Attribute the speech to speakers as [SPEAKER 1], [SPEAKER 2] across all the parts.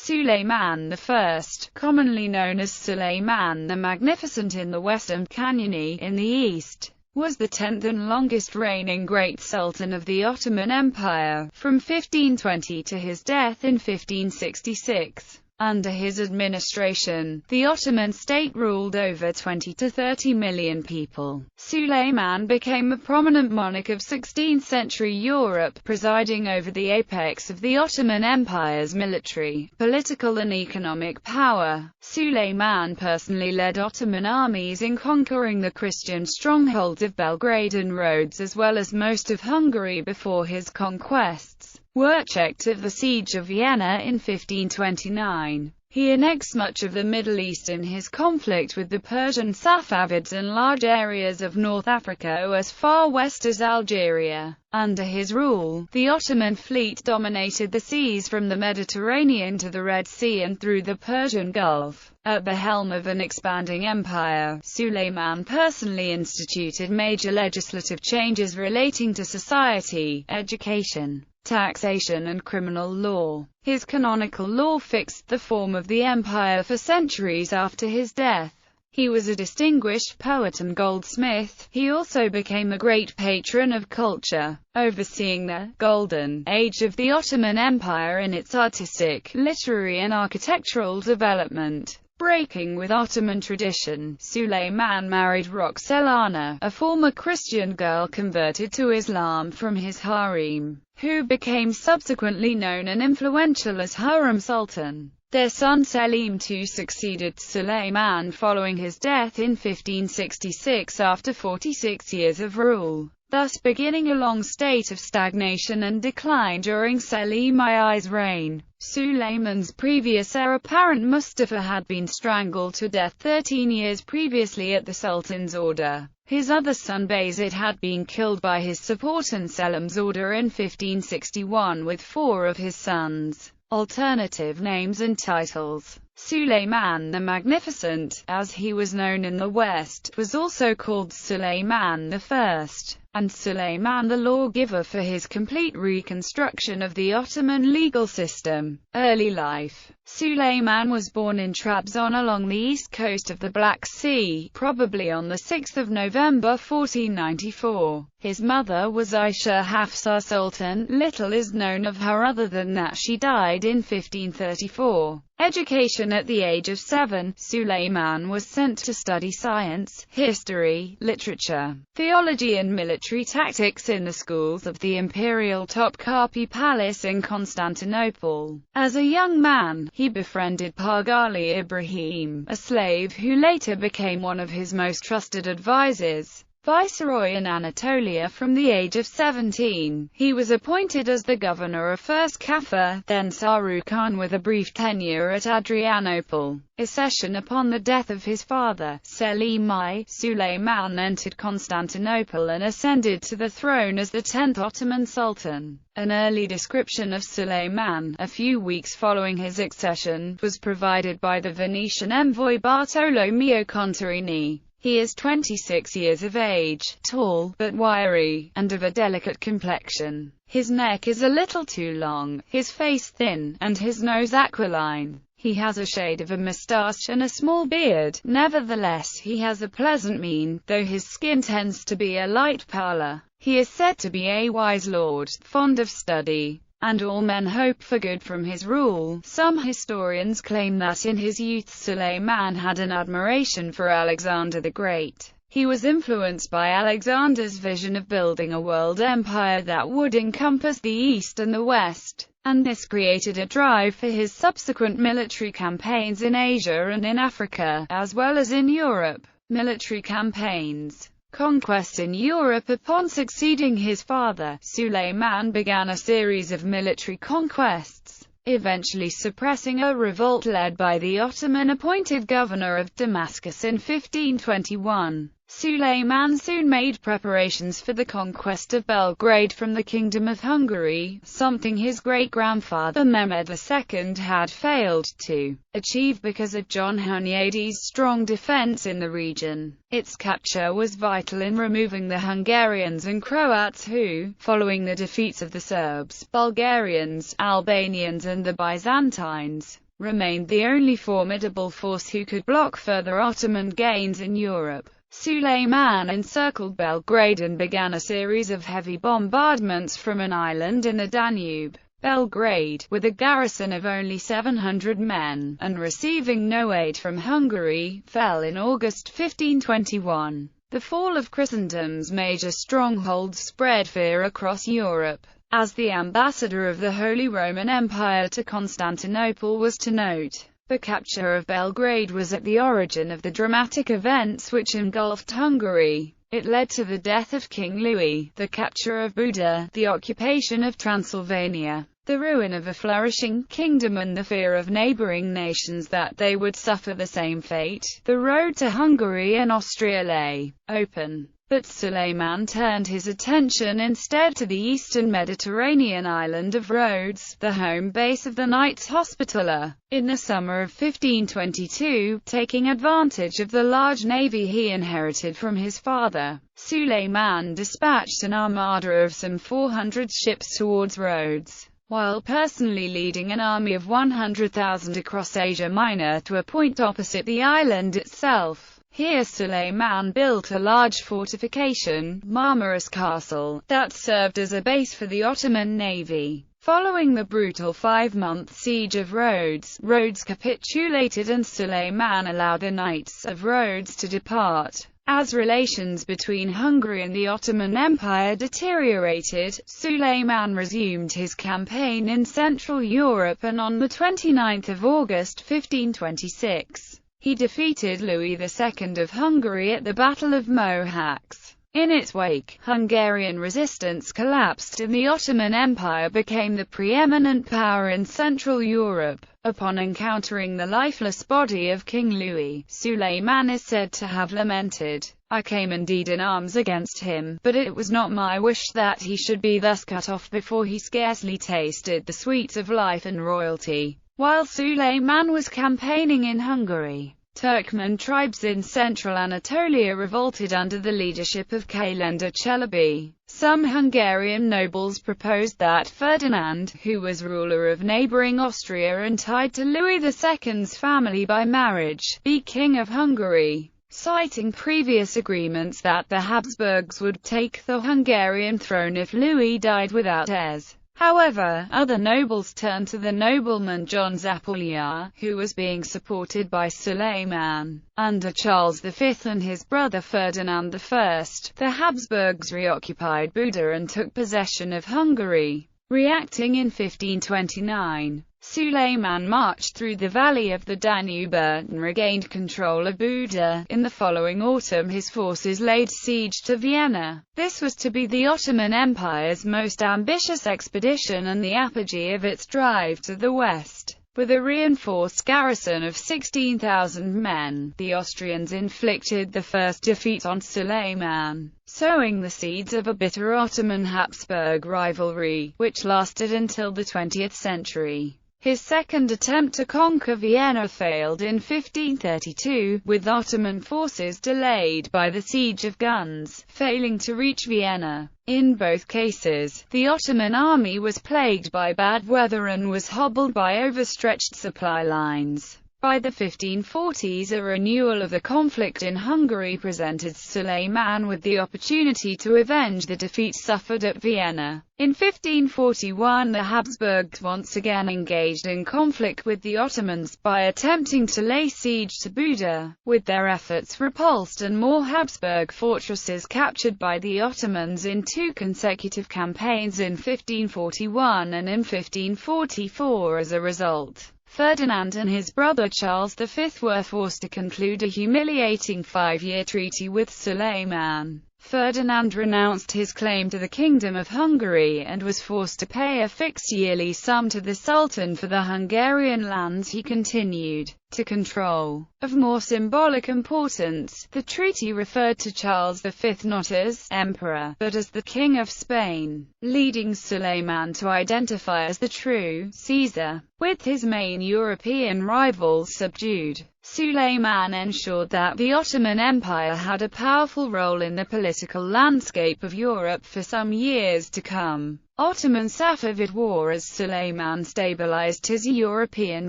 [SPEAKER 1] Suleiman I, commonly known as Suleiman the Magnificent in the west and Kanuni in the east, was the 10th and longest reigning Great Sultan of the Ottoman Empire, from 1520 to his death in 1566. Under his administration, the Ottoman state ruled over 20 to 30 million people. Suleiman became a prominent monarch of 16th-century Europe, presiding over the apex of the Ottoman Empire's military, political and economic power. Suleiman personally led Ottoman armies in conquering the Christian strongholds of Belgrade and Rhodes as well as most of Hungary before his conquests were checked at the Siege of Vienna in 1529. He annexed much of the Middle East in his conflict with the Persian Safavids and large areas of North Africa as far west as Algeria. Under his rule, the Ottoman fleet dominated the seas from the Mediterranean to the Red Sea and through the Persian Gulf. At the helm of an expanding empire, Suleiman personally instituted major legislative changes relating to society, education, taxation and criminal law. His canonical law fixed the form of the empire for centuries after his death. He was a distinguished poet and goldsmith. He also became a great patron of culture, overseeing the golden age of the Ottoman Empire in its artistic, literary and architectural development. Breaking with Ottoman tradition, Suleiman married Roxelana, a former Christian girl converted to Islam from his harem, who became subsequently known and influential as Hurrem Sultan. Their son Selim II succeeded Suleiman following his death in 1566 after 46 years of rule, thus beginning a long state of stagnation and decline during Selim I's reign. Suleiman's previous heir apparent Mustafa had been strangled to death 13 years previously at the Sultan's order. His other son Bayezid had been killed by his support and Selim's order in 1561 with 4 of his sons. Alternative names and titles. Suleiman the Magnificent, as he was known in the West, was also called Suleiman I, and Suleiman the Lawgiver for his complete reconstruction of the Ottoman legal system. Early life. Suleiman was born in Trabzon along the east coast of the Black Sea, probably on 6 November 1494. His mother was Aisha Hafsa Sultan. Little is known of her other than that she died in 1534. Education. At the age of 7, Suleiman was sent to study science, history, literature, theology and military tactics in the schools of the imperial Topkapi Palace in Constantinople. As a young man, he befriended Pargali Ibrahim, a slave who later became one of his most trusted advisors. Viceroy in Anatolia from the age of 17, he was appointed as the governor of first Kaffa, then Sarukan, with a brief tenure at Adrianople. Accession. Upon the death of his father, Selim I, Suleiman entered Constantinople and ascended to the throne as the 10th Ottoman Sultan. An early description of Suleiman, a few weeks following his accession, was provided by the Venetian envoy Bartolomeo Contarini. He is 26 years of age, tall, but wiry, and of a delicate complexion. His neck is a little too long, his face thin, and his nose aquiline. He has a shade of a moustache and a small beard. Nevertheless, he has a pleasant mien, though his skin tends to be a light pallor. He is said to be a wise lord, fond of study, and all men hope for good from his rule. Some historians claim that in his youth Suleiman had an admiration for Alexander the Great. He was influenced by Alexander's vision of building a world empire that would encompass the East and the West, and this created a drive for his subsequent military campaigns in Asia and in Africa, as well as in Europe. Military campaigns. Conquest in Europe. Upon succeeding his father, Suleiman began a series of military conquests, eventually suppressing a revolt led by the Ottoman-appointed governor of Damascus in 1521. Suleiman soon made preparations for the conquest of Belgrade from the Kingdom of Hungary, something his great-grandfather Mehmed II had failed to achieve because of John Hunyadi's strong defense in the region. Its capture was vital in removing the Hungarians and Croats who, following the defeats of the Serbs, Bulgarians, Albanians and the Byzantines, remained the only formidable force who could block further Ottoman gains in Europe. Suleiman encircled Belgrade and began a series of heavy bombardments from an island in the Danube. Belgrade, with a garrison of only 700 men, and receiving no aid from Hungary, fell in August 1521. The fall of Christendom's major strongholds spread fear across Europe. As the ambassador of the Holy Roman Empire to Constantinople was to note, the capture of Belgrade was at the origin of the dramatic events which engulfed Hungary. It led to the death of King Louis, the capture of Buda, the occupation of Transylvania, the ruin of a flourishing kingdom and the fear of neighboring nations that they would suffer the same fate. The road to Hungary and Austria lay open. But Suleiman turned his attention instead to the eastern Mediterranean island of Rhodes, the home base of the Knights Hospitaller. In the summer of 1522, taking advantage of the large navy he inherited from his father, Suleiman dispatched an armada of some 400 ships towards Rhodes, while personally leading an army of 100,000 across Asia Minor to a point opposite the island itself. Here Suleiman built a large fortification, Marmaris Castle, that served as a base for the Ottoman navy. Following the brutal 5-month siege of Rhodes, Rhodes capitulated and Suleiman allowed the Knights of Rhodes to depart. As relations between Hungary and the Ottoman Empire deteriorated, Suleiman resumed his campaign in Central Europe and on 29 August 1526, he defeated Louis II of Hungary at the Battle of Mohacs. In its wake, Hungarian resistance collapsed and the Ottoman Empire became the preeminent power in Central Europe. Upon encountering the lifeless body of King Louis, Suleiman is said to have lamented, "I came indeed in arms against him, but it was not my wish that he should be thus cut off before he scarcely tasted the sweets of life and royalty." While Suleiman was campaigning in Hungary, Turkmen tribes in central Anatolia revolted under the leadership of Kalender Çelebi. Some Hungarian nobles proposed that Ferdinand, who was ruler of neighboring Austria and tied to Louis II's family by marriage, be king of Hungary, citing previous agreements that the Habsburgs would take the Hungarian throne if Louis died without heirs. However, other nobles turned to the nobleman John Zapolya, who was being supported by Suleiman. Under Charles V and his brother Ferdinand I, the Habsburgs reoccupied Buda and took possession of Hungary. Reacting in 1529, Suleiman marched through the valley of the Danube and regained control of Buda. In the following autumn his forces laid siege to Vienna. This was to be the Ottoman Empire's most ambitious expedition and the apogee of its drive to the west. With a reinforced garrison of 16,000 men, the Austrians inflicted the first defeat on Suleiman, sowing the seeds of a bitter Ottoman-Habsburg rivalry, which lasted until the 20th century. His second attempt to conquer Vienna failed in 1532, with Ottoman forces delayed by the siege of guns, failing to reach Vienna. In both cases, the Ottoman army was plagued by bad weather and was hobbled by overstretched supply lines. By the 1540s, a renewal of the conflict in Hungary presented Suleiman with the opportunity to avenge the defeat suffered at Vienna. In 1541, the Habsburgs once again engaged in conflict with the Ottomans by attempting to lay siege to Buda, with their efforts repulsed and more Habsburg fortresses captured by the Ottomans in two consecutive campaigns in 1541 and in 1544. As a result, Ferdinand and his brother Charles V were forced to conclude a humiliating 5-year treaty with Suleiman. Ferdinand renounced his claim to the Kingdom of Hungary and was forced to pay a fixed yearly sum to the Sultan for the Hungarian lands he continued to control. Of more symbolic importance, the treaty referred to Charles V not as emperor, but as the King of Spain, leading Suleiman to identify as the true Caesar. With his main European rivals subdued, Suleiman ensured that the Ottoman Empire had a powerful role in the political landscape of Europe for some years to come. Ottoman Safavid War. As Suleiman stabilized his European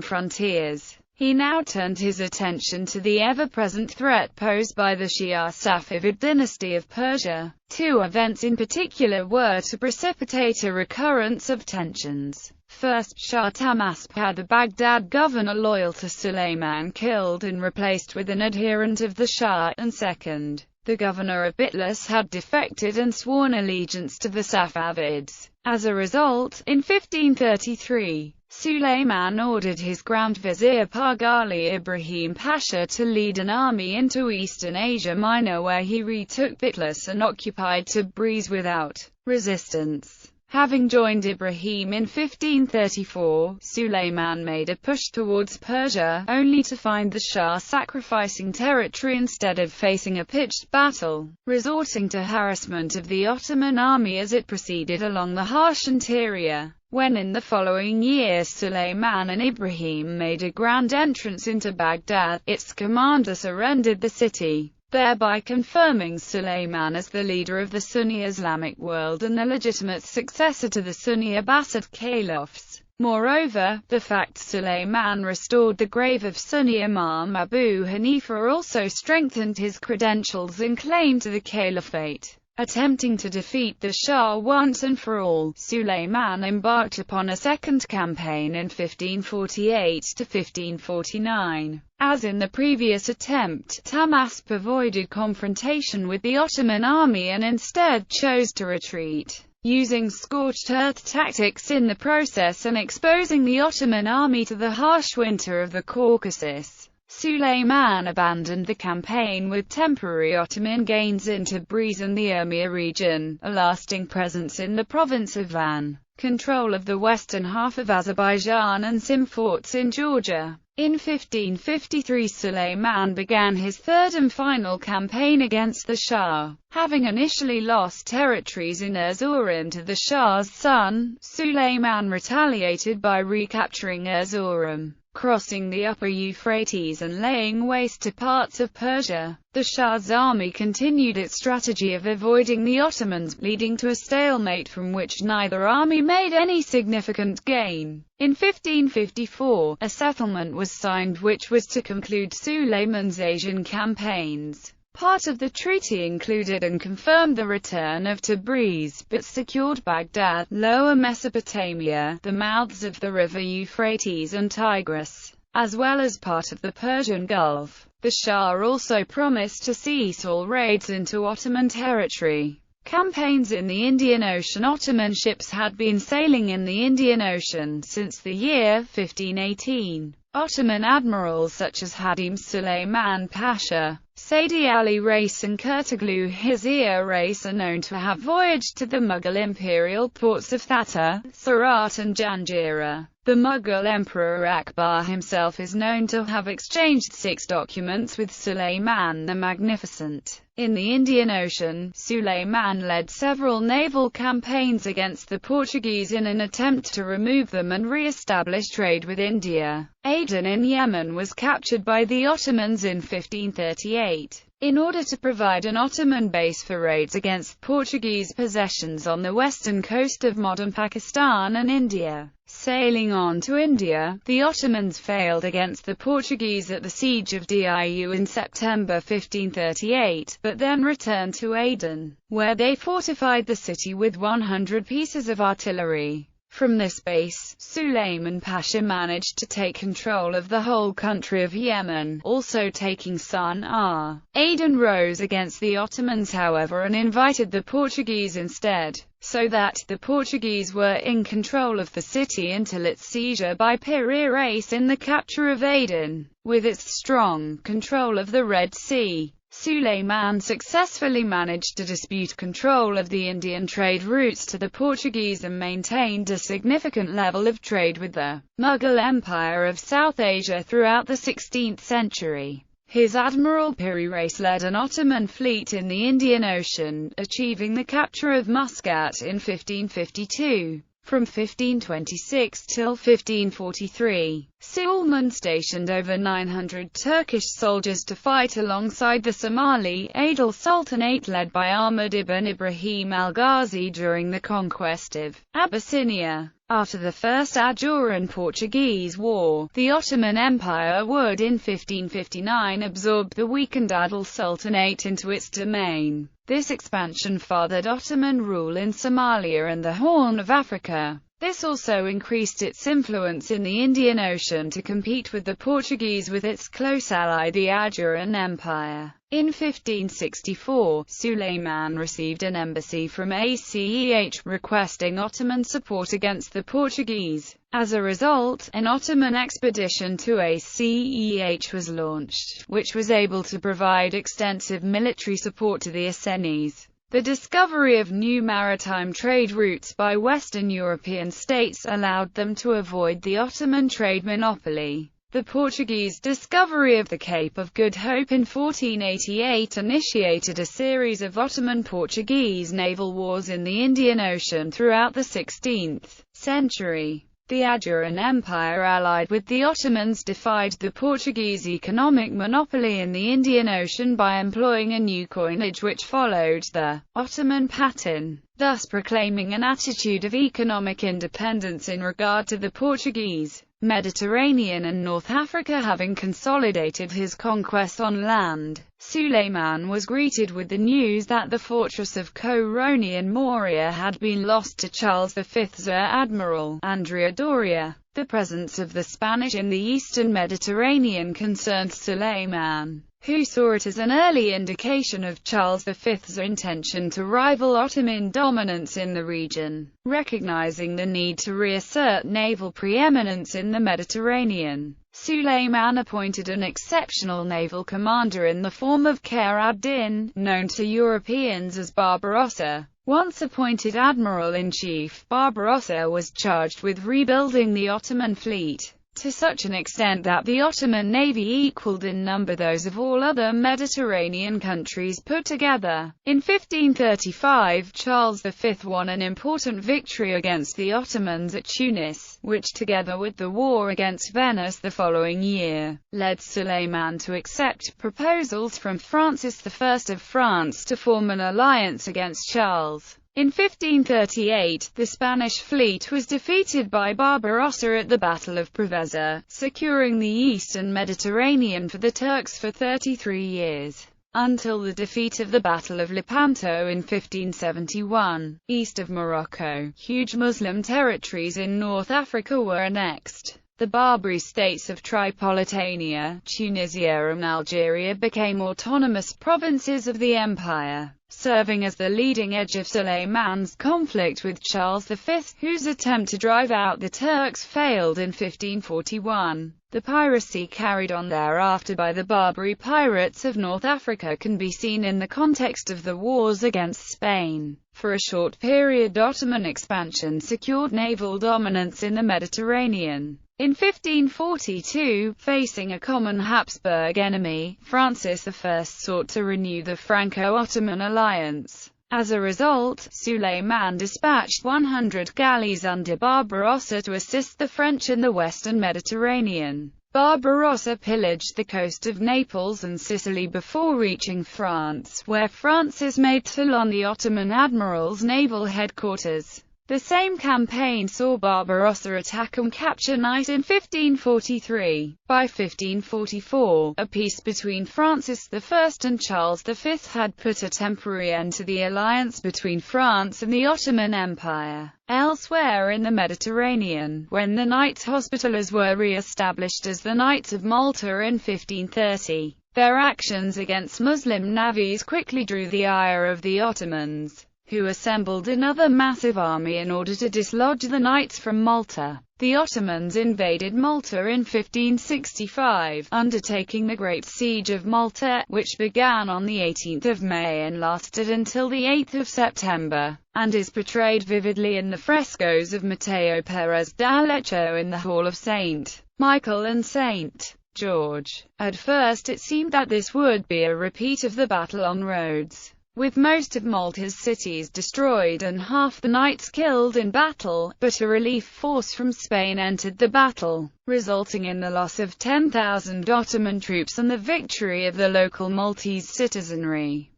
[SPEAKER 1] frontiers, he now turned his attention to the ever-present threat posed by the Shah Safavid dynasty of Persia. Two events in particular were to precipitate a recurrence of tensions. First, Shah Tahmasp had the Baghdad governor loyal to Suleiman killed and replaced with an adherent of the Shah, and second, the governor of Bitlis had defected and sworn allegiance to the Safavids. As a result, in 1533, Suleiman ordered his Grand Vizier Pargali Ibrahim Pasha to lead an army into Eastern Asia Minor, where he retook Bitlis and occupied Tabriz without resistance. Having joined Ibrahim in 1534, Suleiman made a push towards Persia, only to find the Shah sacrificing territory instead of facing a pitched battle, resorting to harassment of the Ottoman army as it proceeded along the harsh interior. When in the following year Suleiman and Ibrahim made a grand entrance into Baghdad, its commander surrendered the city, thereby confirming Suleiman as the leader of the Sunni Islamic world and the legitimate successor to the Sunni Abbasid caliphs. Moreover, the fact Suleiman restored the grave of Sunni Imam Abu Hanifa also strengthened his credentials and claim to the caliphate. Attempting to defeat the Shah once and for all, Suleiman embarked upon a second campaign in 1548 to 1549. As in the previous attempt, Tahmasp avoided confrontation with the Ottoman army and instead chose to retreat, using scorched earth tactics in the process and exposing the Ottoman army to the harsh winter of the Caucasus. Suleiman abandoned the campaign with temporary Ottoman gains in Tabriz and the Urmia region, a lasting presence in the province of Van, control of the western half of Azerbaijan and some forts in Georgia. In 1553 Suleiman began his third and final campaign against the Shah. Having initially lost territories in Erzurum to the Shah's son, Suleiman retaliated by recapturing Erzurum, crossing the upper Euphrates and laying waste to parts of Persia. The Shah's army continued its strategy of avoiding the Ottomans, leading to a stalemate from which neither army made any significant gain. In 1554, a settlement was signed which was to conclude Suleiman's Asian campaigns. Part of the treaty included and confirmed the return of Tabriz, but secured Baghdad, Lower Mesopotamia, the mouths of the river Euphrates and Tigris, as well as part of the Persian Gulf. The Shah also promised to cease all raids into Ottoman territory. Campaigns in the Indian Ocean. Ottoman ships had been sailing in the Indian Ocean since the year 1518. Ottoman admirals such as Hadim Suleiman Pasha, Saidi Ali Reis and Kurtoglu Hizir Reis are known to have voyaged to the Mughal imperial ports of Thatta, Surat and Janjira. The Mughal Emperor Akbar himself is known to have exchanged 6 documents with Suleiman the Magnificent. In the Indian Ocean, Suleiman led several naval campaigns against the Portuguese in an attempt to remove them and re-establish trade with India. Aden in Yemen was captured by the Ottomans in 1538. In order to provide an Ottoman base for raids against Portuguese possessions on the western coast of modern Pakistan and India. Sailing on to India, the Ottomans failed against the Portuguese at the Siege of Diu in September 1538, but then returned to Aden, where they fortified the city with 100 pieces of artillery. From this base, Suleiman Pasha managed to take control of the whole country of Yemen, also taking Sana'a. Aden rose against the Ottomans however and invited the Portuguese instead, so that the Portuguese were in control of the city until its seizure by Piri Reis in the capture of Aden. With its strong control of the Red Sea, Suleiman successfully managed to dispute control of the Indian trade routes to the Portuguese and maintained a significant level of trade with the Mughal Empire of South Asia throughout the 16th century. His admiral Pieve led an Ottoman fleet in the Indian Ocean, achieving the capture of Muscat in 1552. From 1526 till 1543, Suleiman stationed over 900 Turkish soldiers to fight alongside the Somali Adil Sultanate led by Ahmad ibn Ibrahim al-Ghazi during the conquest of Abyssinia. After the First Ajuran-Portuguese War, the Ottoman Empire would in 1559 absorb the weakened Adil Sultanate into its domain. This expansion fathered Ottoman rule in Somalia and the Horn of Africa. This also increased its influence in the Indian Ocean to compete with the Portuguese with its close ally the Ajuran Empire. In 1564, Suleiman received an embassy from Aceh requesting Ottoman support against the Portuguese. As a result, an Ottoman expedition to Aceh was launched, which was able to provide extensive military support to the ISNIs. The discovery of new maritime trade routes by Western European states allowed them to avoid the Ottoman trade monopoly. The Portuguese discovery of the Cape of Good Hope in 1488 initiated a series of Ottoman-Portuguese naval wars in the Indian Ocean throughout the 16th century. The Ajuran Empire, allied with the Ottomans, defied the Portuguese economic monopoly in the Indian Ocean by employing a new coinage which followed the Ottoman pattern, thus proclaiming an attitude of economic independence in regard to the Portuguese. Mediterranean and North Africa. Having consolidated his conquest on land, Suleiman was greeted with the news that the fortress of Coroni in Morea had been lost to Charles V's admiral, Andrea Doria. The presence of the Spanish in the eastern Mediterranean concerned Suleiman, who saw it as an early indication of Charles V's intention to rival Ottoman dominance in the region. Recognizing the need to reassert naval preeminence in the Mediterranean, Suleiman appointed an exceptional naval commander in the form of Khayr ad-Din, known to Europeans as Barbarossa. Once appointed admiral-in-chief, Barbarossa was charged with rebuilding the Ottoman fleet, to such an extent that the Ottoman navy equaled in number those of all other Mediterranean countries put together. In 1535, Charles V won an important victory against the Ottomans at Tunis, which, together with the war against Venice the following year, led Suleiman to accept proposals from Francis I of France to form an alliance against Charles. In 1538, the Spanish fleet was defeated by Barbarossa at the Battle of Preveza, securing the eastern Mediterranean for the Turks for 33 years, until the defeat of the Battle of Lepanto in 1571. East of Morocco, huge Muslim territories in North Africa were annexed. The Barbary states of Tripolitania, Tunisia and Algeria became autonomous provinces of the empire, serving as the leading edge of Suleiman's conflict with Charles V, whose attempt to drive out the Turks failed in 1541. The piracy carried on thereafter by the Barbary pirates of North Africa can be seen in the context of the wars against Spain. For a short period, Ottoman expansion secured naval dominance in the Mediterranean. In 1542, facing a common Habsburg enemy, Francis I sought to renew the Franco-Ottoman alliance. As a result, Suleiman dispatched 100 galleys under Barbarossa to assist the French in the western Mediterranean. Barbarossa pillaged the coast of Naples and Sicily before reaching France, where Francis made Toulon the Ottoman admiral's naval headquarters. The same campaign saw Barbarossa attack and capture Nice in 1543. By 1544, a peace between Francis I and Charles V had put a temporary end to the alliance between France and the Ottoman Empire. Elsewhere in the Mediterranean, when the Knights Hospitallers were re-established as the Knights of Malta in 1530, their actions against Muslim navies quickly drew the ire of the Ottomans. who assembled another massive army in order to dislodge the knights from Malta. The Ottomans invaded Malta in 1565, undertaking the Great Siege of Malta, which began on the 18th of May and lasted until the 8th of September, and is portrayed vividly in the frescoes of Matteo Perez d'Alecco in the Hall of St. Michael and St. George. At first it seemed that this would be a repeat of the Battle on Rhodes, with most of Malta's cities destroyed and half the knights killed in battle, but a relief force from Spain entered the battle, resulting in the loss of 10,000 Ottoman troops and the victory of the local Maltese citizenry.